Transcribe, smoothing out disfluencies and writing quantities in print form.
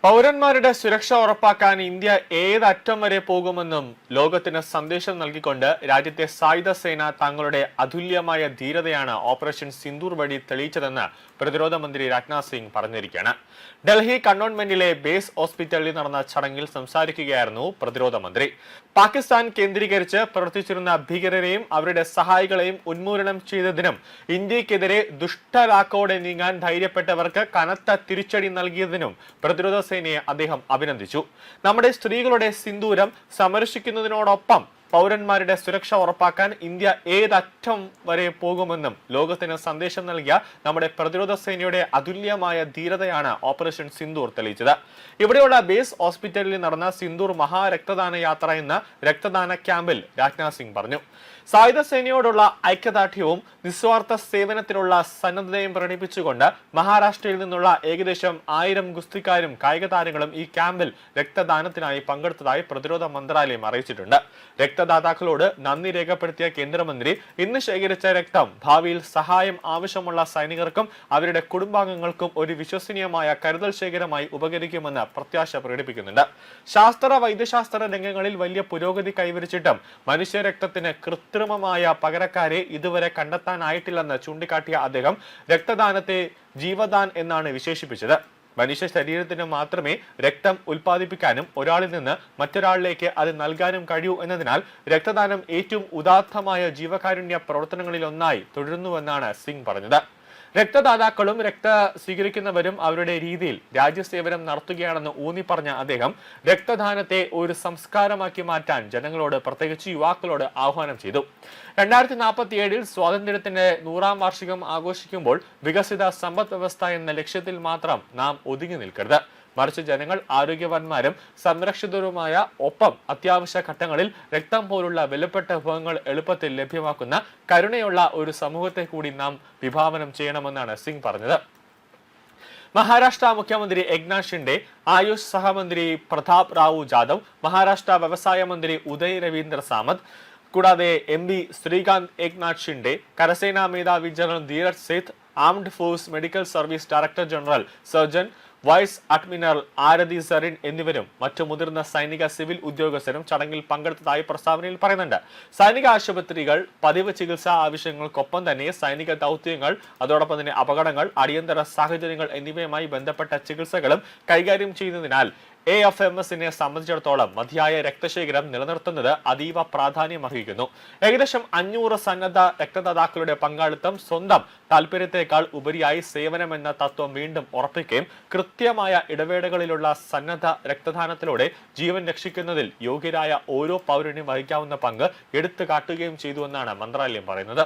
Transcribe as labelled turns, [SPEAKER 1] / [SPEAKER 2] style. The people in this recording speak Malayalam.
[SPEAKER 1] പൗരന്മാരുടെ സുരക്ഷ ഉറപ്പാക്കാൻ ഇന്ത്യ ഏതറ്റം വരെ പോകുമെന്നും ലോകത്തിന് സന്ദേശം നൽകിക്കൊണ്ട് രാജ്യത്തെ സായുധ സേന തങ്ങളുടെ അതുല്യമായ ധീരതയാണ് ഓപ്പറേഷൻ സിന്ദൂർ വഴി തെളിയിച്ചതെന്ന് പ്രതിരോധ മന്ത്രി രാജ്നാഥ് സിംഗ് പറഞ്ഞിരിക്കുകയാണ്. ഡൽഹി കണ്ടോൺമെന്റിലെ ബേസ് ഹോസ്പിറ്റലിൽ നടന്ന ചടങ്ങിൽ സംസാരിക്കുകയായിരുന്നു പ്രതിരോധ മന്ത്രി. പാകിസ്ഥാൻ കേന്ദ്രീകരിച്ച് പ്രവർത്തിച്ചിരുന്ന ഭീകരരെയും അവരുടെ സഹായികളെയും ഉന്മൂലനം ചെയ്തതിനും ഇന്ത്യക്കെതിരെ ദുഷ്ടലാക്കോടെ നീങ്ങാൻ ധൈര്യപ്പെട്ടവർക്ക് കനത്ത തിരിച്ചടി നൽകിയതിനും പ്രതിരോധ സേനയെ അദ്ദേഹം അഭിനന്ദിച്ചു. നമ്മുടെ സ്ത്രീകളുടെ സിന്ദൂരം സംരക്ഷിക്കുന്നതിനോടൊപ്പം പൗരന്മാരുടെ സുരക്ഷ ഉറപ്പാക്കാൻ ഇന്ത്യ ഏതറ്റം വരെ പോകുമെന്നും ലോകത്തിന് സന്ദേശം നൽകിയ നമ്മുടെ പ്രതിരോധ സേനയുടെ അതുല്യമായ ധീരതയാണ് ഓപ്പറേഷൻ സിന്ദൂർ തെളിയിച്ചത്. ഇവിടെയുള്ള ബേസ് ഹോസ്പിറ്റലിൽ നടന്ന സിന്ദൂർ മഹാരക്തദാന യാത്ര എന്ന രക്തദാന ക്യാമ്പിൽ രാജ്നാഥ് സിംഗ് പറഞ്ഞു. സായുധ സേനയോടുള്ള ഐക്യദാർഢ്യവും നിസ്വാർത്ഥ സേവനത്തിനുള്ള സന്നദ്ധതയും പ്രകടിപ്പിച്ചുകൊണ്ട് മഹാരാഷ്ട്രയിൽ നിന്നുള്ള ഏകദേശം 1000 ഗുസ്തിക്കാരും കായിക താരങ്ങളും ഈ ക്യാമ്പിൽ രക്തദാനത്തിനായി പങ്കെടുത്തതായി പ്രതിരോധ മന്ത്രാലയം അറിയിച്ചിട്ടുണ്ട്. രക്തദാതാക്കളോട് നന്ദി രേഖപ്പെടുത്തിയ കേന്ദ്രമന്ത്രി ഇന്ന് ശേഖരിച്ച രക്തം ഭാവിയിൽ സഹായം ആവശ്യമുള്ള സൈനികർക്കും അവരുടെ കുടുംബാംഗങ്ങൾക്കും ഒരു വിശ്വസനീയമായ കരുതൽ ശേഖരമായി ഉപകരിക്കുമെന്ന് പ്രത്യാശ പ്രകടിപ്പിക്കുന്നുണ്ട്. ശാസ്ത്ര വൈദ്യശാസ്ത്ര രംഗങ്ങളിൽ വലിയ പുരോഗതി കൈവരിച്ചിട്ടും മനുഷ്യരക്തത്തിന് കൃത്രിമമായ പകരക്കാരെ ഇതുവരെ കണ്ടെത്താനായിട്ടില്ലെന്ന് ചൂണ്ടിക്കാട്ടിയ അദ്ദേഹം രക്തദാനത്തെ ജീവദാൻ എന്നാണ് വിശേഷിപ്പിച്ചത്. മനുഷ്യ ശരീരത്തിന് മാത്രമേ രക്തം ഉൽപ്പാദിപ്പിക്കാനും ഒരാളിൽ നിന്ന് മറ്റൊരാളിലേക്ക് അത് നൽകാനും കഴിയൂ എന്നതിനാൽ രക്തദാനം ഏറ്റവും ഉദാത്തമായ ജീവകാരുണ്യ പ്രവർത്തനങ്ങളിലൊന്നായി തുടരുന്നുവെന്നാണ് സിംഗ് പറഞ്ഞത്. രക്തദാതാക്കളും രക്ത സ്വീകരിക്കുന്നവരും അവരുടെ രീതിയിൽ രാജ്യസേവനം നടത്തുകയാണെന്ന് ഊന്നി പറഞ്ഞ അദ്ദേഹം രക്തദാനത്തെ ഒരു സംസ്കാരമാക്കി മാറ്റാൻ ജനങ്ങളോട്, പ്രത്യേകിച്ച് യുവാക്കളോട് ആഹ്വാനം ചെയ്തു. 2047 സ്വാതന്ത്ര്യത്തിന്റെ 100ാം വാർഷികം ആഘോഷിക്കുമ്പോൾ വികസിത സമ്പദ് വ്യവസ്ഥ എന്ന ലക്ഷ്യത്തിൽ മാത്രം നാം ഒതുങ്ങി നിൽക്കരുത്. മറിച്ച് ജനങ്ങൾ ആരോഗ്യവാന്മാരും സംരക്ഷിതരുമായ, ഒപ്പം അത്യാവശ്യ ഘട്ടങ്ങളിൽ രക്തം പോലുള്ള വിലപ്പെട്ട വിഭവങ്ങൾ എളുപ്പത്തിൽ ലഭ്യമാക്കുന്ന കരുണയുള്ള ഒരു സമൂഹത്തെ കൂടി നാം വിഭാവനം ചെയ്യണമെന്നാണ് സിംഗ് പറഞ്ഞത്. മഹാരാഷ്ട്ര മുഖ്യമന്ത്രി ഏക്നാഥ് ഷിൻഡെ, ആയുഷ് സഹമന്ത്രി പ്രതാപ് റാവു ജാദവ്, മഹാരാഷ്ട്ര വ്യവസായ മന്ത്രി ഉദയ് രവീന്ദ്ര സാമന്ത്, കൂടാതെ MP ശ്രീകാന്ത് ഏക്നാഥ് ഷിൻഡെ, കരസേനാ മേധാവി general Dheeraj Seth, armed force medical service director general surgeon vice admiral Aarti Sarin എന്നിവരും മറ്റു മുതിർന്ന സൈനിക സിവിൽ ഉദ്യോഗസ്ഥരും ചടങ്ങിൽ പങ്കെടുത്തതായി പ്രസ്താവനയിൽ പറയുന്നുണ്ട്. സൈനിക ആശുപത്രികൾ പതിവ് ചികിത്സാ ആവശ്യങ്ങൾക്കൊപ്പം തന്നെ സൈനിക ദൗത്യങ്ങൾ, അതോടൊപ്പം തന്നെ അപകടങ്ങൾ, അടിയന്തര സാഹചര്യങ്ങൾ എന്നിവയുമായി ബന്ധപ്പെട്ട ചികിത്സകളും കൈകാര്യം ചെയ്യുന്നതിനാൽ AFMSനെ സംബന്ധിച്ചിടത്തോളം മതിയായ രക്തശേഖരം നിലനിർത്തുന്നത് അതീവ പ്രാധാന്യമർഹിക്കുന്നു. ഏകദേശം 500 സന്നദ്ധ രക്തദാതാക്കളുടെ പങ്കാളിത്തം സ്വന്തം താല്പര്യത്തെക്കാൾ ഉപരിയായി സേവനമെന്ന തത്വം വീണ്ടും ഉറപ്പിക്കുകയും കൃത്യമായ ഇടവേളകളിലുള്ള സന്നദ്ധ രക്തദാനത്തിലൂടെ ജീവൻ രക്ഷിക്കുന്നതിൽ യോഗ്യരായ ഓരോ പൗരനും വഹിക്കാവുന്ന പങ്ക് എടുത്തു കാട്ടുകയും ചെയ്തുവെന്നാണ് മന്ത്രാലയം പറയുന്നത്.